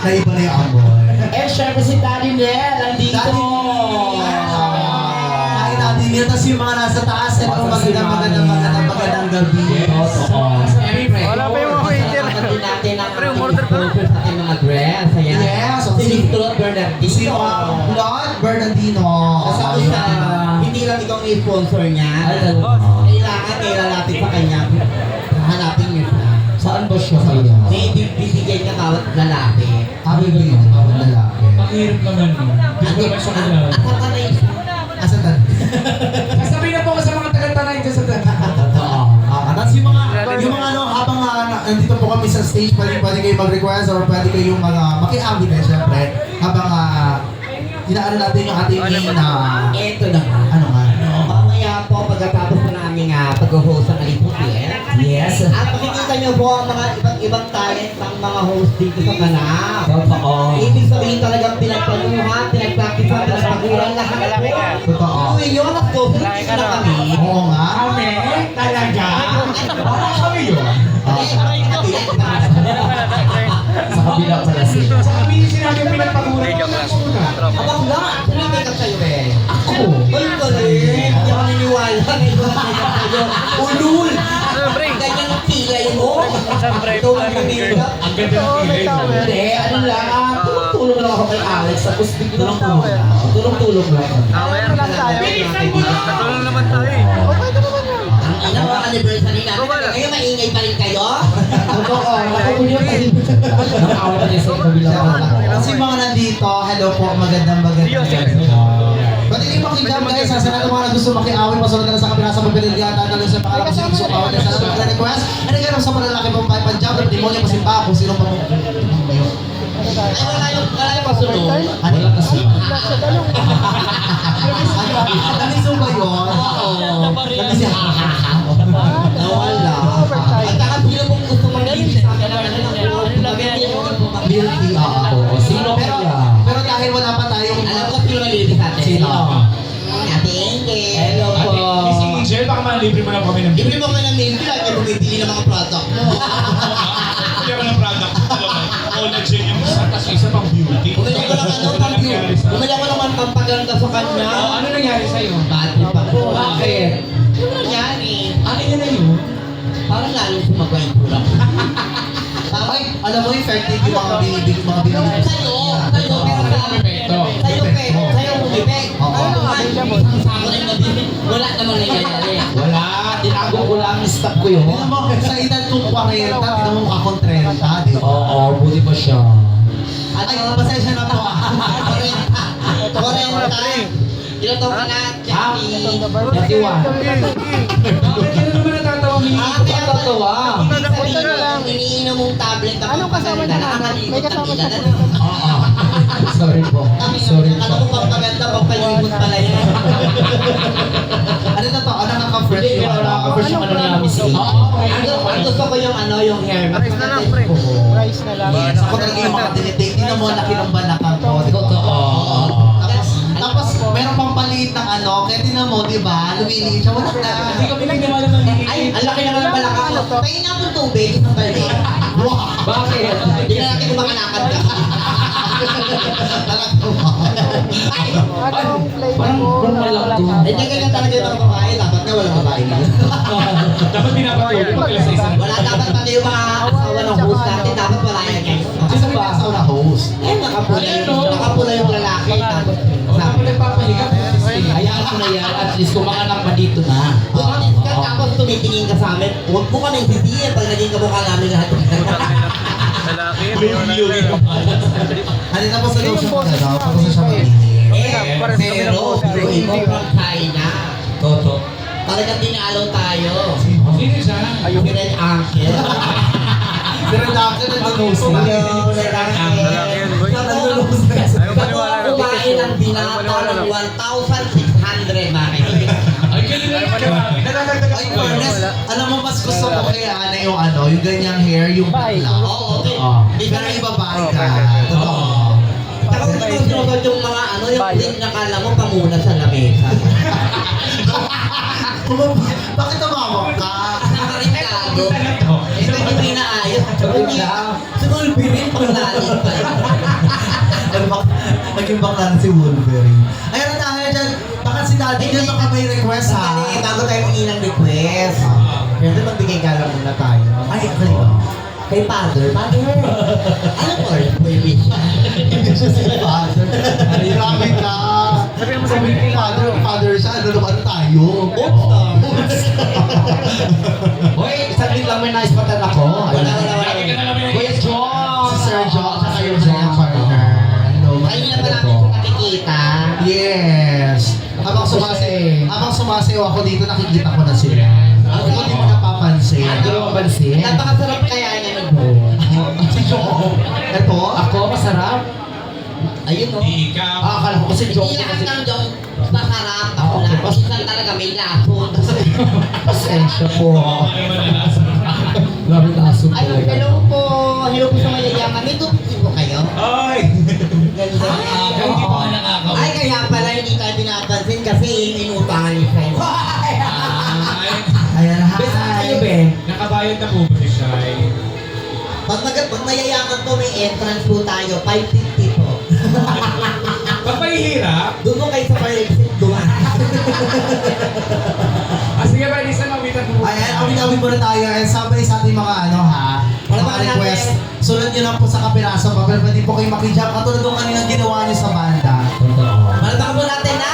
Naiba na yung amoy. Eh, syempre si Daddy Nel, nandito. Ay, Daddy Nel, tas yung mga nasa taas. Ito, magandang gabi. Siyempre. Wala pa yung mga waiter. Pagdating natin ang Pre, ating umorder ka na. sponsor sa ating mga dress. Ayan. Yes, Si Victor Bernardino. Si Claude Bernardino. Kasama siya, hindi lang ikaw ang sponsor niya. Oh. Kailangan natin sa kanya. Hanapin niyo siya. Saan ba siya kaya? May bibigyan niya bawat lalaki. Abi ba yun? Bawat lalaki. Mahirap naman yun. Hindi ko naman siya kilala. At katanay siya. Asan tan? Sasabihin na po ko sa mga taga-tanay dyan sa tanay. Tapos yung mga ano, habang nandito po kami sa stage, pwede kayo mag-request or pwede kayong makiabi din syempre. Habang inaano natin yung ating Ito na. ano nga? Mamaya po pagkatapos po namin pag-host ng Aliputin. Yes. At makikita niyo po ang mga ibang talent ng mga host dito sa Manap. Totoo. Ibig sabihin talagang pinagpaluhan, pinagpraktisan, pinagpaguran lahat po. Totoo. Uy, yun ang to, na kami. Oo nga. Kami? Talaga? Parang kami yun. Sa kabila pala siya. Sa kami yung sinabi yung pinagpaguran. Abang nga, sumimik ka sa'yo eh. Ako. Ay, galing. Hindi ako naniniwala. May sumimik ka sa'yo. Ulul! Siyempre. Ganyan ang kilay mo. Siyempre, Ito ang bibigyan. Ang ganda ng feeling. Hindi, ano lang. Tulong lang ako kay Alex. Tapos biglang tulong lang. Meron lang tayo. Natulong naman tayo eh. Ang ina mo anniversary namin. Ngayon maingay pa rin kayo? Totoo. Makukunin pa rin. Nakawa pa niya sa kabila. Kasi mga nandito, hello po, magandang Pwede kayo makikam guys, sa lahat ng mga gusto makiawin, pasunod na lang sa kabila sa pagpiligan, tatanong sa pangalan kung sino gusto kawin sa lahat ng mga request. Ano kayo sa malalaki pong panjab, at demonyo pasimpa kung sino pa mong Ay, wala yung pasunod. Ano yung kasunod? Ano yung ba yun? Oo. Kasi si Nawala. At saka sino pong gusto mag-ibig sa akin Guilty, oo. Sino Pero, kaya? pero dahil wala pa tayong... Alam ko sino nalilibig sa atin. Sino? Ate Engel. Hello po. Miss Angel, baka malibre mo lang kami ng Libre mo ka ng mail bill at bumibili ng mga product mo. Hindi mo ng product. Collagen yung isa, tapos isa pang beauty. Bumili ko ng ano, bumili ako naman pampaganda sa kanya. Ano nangyari sa'yo? Battery pa po. Bakit? Ano nangyari? Ano yun na yun? Parang lalong sumagwa yung tulak. Ay, alam mo, effective yung mga binibig. Sa'yo, pero sa'yo bumibig. Oo. Isang sako na yung nabibig. Wala namang nangyayari. Wala. Tinago ko lang, stock ko yun. Tingnan mo, sa edad kong 40, tingnan mo kakong 30, di ba? Oo, buti pa siya. Ay, pasensya na po. 40. Ilan taon ka na, Jackie? 31. Bakit ka na naman natatawa, Mimi? Kaya tatawa. Punta na lang. Iniinom mong tablet na Anong kasama niya, mama? May kasama siya po. Oo. Sorry po. Sorry po. Alam ko pang maganda, pang palibot pala yan. Ano na to? Ano nakaka-fresh Hindi, yung pero nakaka-fresh yung ano niya, Miss A. Ang gusto ko yung ano, yung hair. Price na lang, pre. Price na lang. Yes, ako talaga yung mga dinidate. Tingnan mo, laki ng balakang ko. Totoo. Tapos, meron pang paliit ng ano, kaya tingnan mo, di ba? Lumiliit siya, wala na. Hindi ko pinagdamala ng Mimi. Ay, ang laki naman ng balakang ko. Pahinga mo tubig, isang balik. Bakit? Hindi na natin kumakalakad ka. Anong flavor mo? Hindi ganyan talaga yung mga babae. Dapat nga walang babae ka. Dapat pinapatuloy pag sila sa isa. Wala dapat pati yung mga asawa ng host natin. Dapat wala yan guys. Sino ba ang na host? Eh, nakapula yung lalaki. Tapos, Ako nagpapahinga. hayaan mo na yan. At least kung mga anak pa dito na. Tapos tumitingin ka sa amin. Huwag mo kami bibiyan pag naging kamukha namin lahat. Lalaki. Ano na po sa daw siya maganda? Tapos siya mag Pero, ikaw from China. Toto. Talagang dinalaw tayo. Sino siya? Si Red Uncle. Pero dati nag-nose na. Hello, Red Lalaki yun, boy. Uncle. Ayaw maniwala na. Kumain ng binata ng 1,600 makikita. Ay, galing na yun. Ay, fairness, alam mo, mas gusto ko kay Ana yung ano, yung ganyang hair, yung bakla. Oo, okay. Pero yung babae ka. Totoo. Tapos sinusunod yung mga ano, yung link na kala mo pamuna sa lamesa. Bakit tumawag ka? Nakarinig ka. bago. Ito yung pinaayos. Sumulbi rin pang lalim pa. Naging baklan si Wolverine. Ayun na tayo dyan. Baka si Daddy dyan baka may request ha. Sandali, bago tayo mangingi ng request. Pwede magbigay ka lang muna tayo. Ay, actually, kay Father. Ano po? Wish. Hindi siya si Father. Grabe ka. Sabi ko Father siya. Ano naman tayo? Oops. Hoy, saglit lang may naispatan ako. Wala. Lagi ka na namin Kuya John! Si Sir John. Saka yung kanyang partner. Hello. Ayun na pa namin kung nakikita. Yes. Habang sumasayaw ako dito, nakikita ko na sila. Ako hindi mo napapansin. Hindi mo mapansin? Napakasarap kaya niya nito. Si John. Ito? Ako, masarap. Ayun o. Ikaw. Akala ko kasi joke Hindi ko lahat kasi. ng jong masarap. Ah, okay. Minsan talaga may lason. Pasensya po. Oo, ano naman ang lasa? Grabe laso Ayun, talaga. hello po. Hello po sa mayayaman. May tubig po kayo? Ay! Ganda. Hindi pa ka nakakawin. Ay, kaya pala hindi tayo pinapansin kasi inutangan niyo siya. Ay! Ayan, Best kayo, hi. be. Nakabayad na po ba si Shai? Pag mayayaman po, may entrance po tayo. 550 po. Pag mahihirap, Doon po kayo sa fire exit dumaan. sige ba, Lisa, mawitan mo. Ayan, awin-awin muna tayo. And sabay sa ating mga ano ha, mga request. Sunod nyo lang po sa kapiraso pa. Pero pwede po kayo makijump. Katulad ng kanina ginawa nyo sa banda. Totoo. Malapang po natin na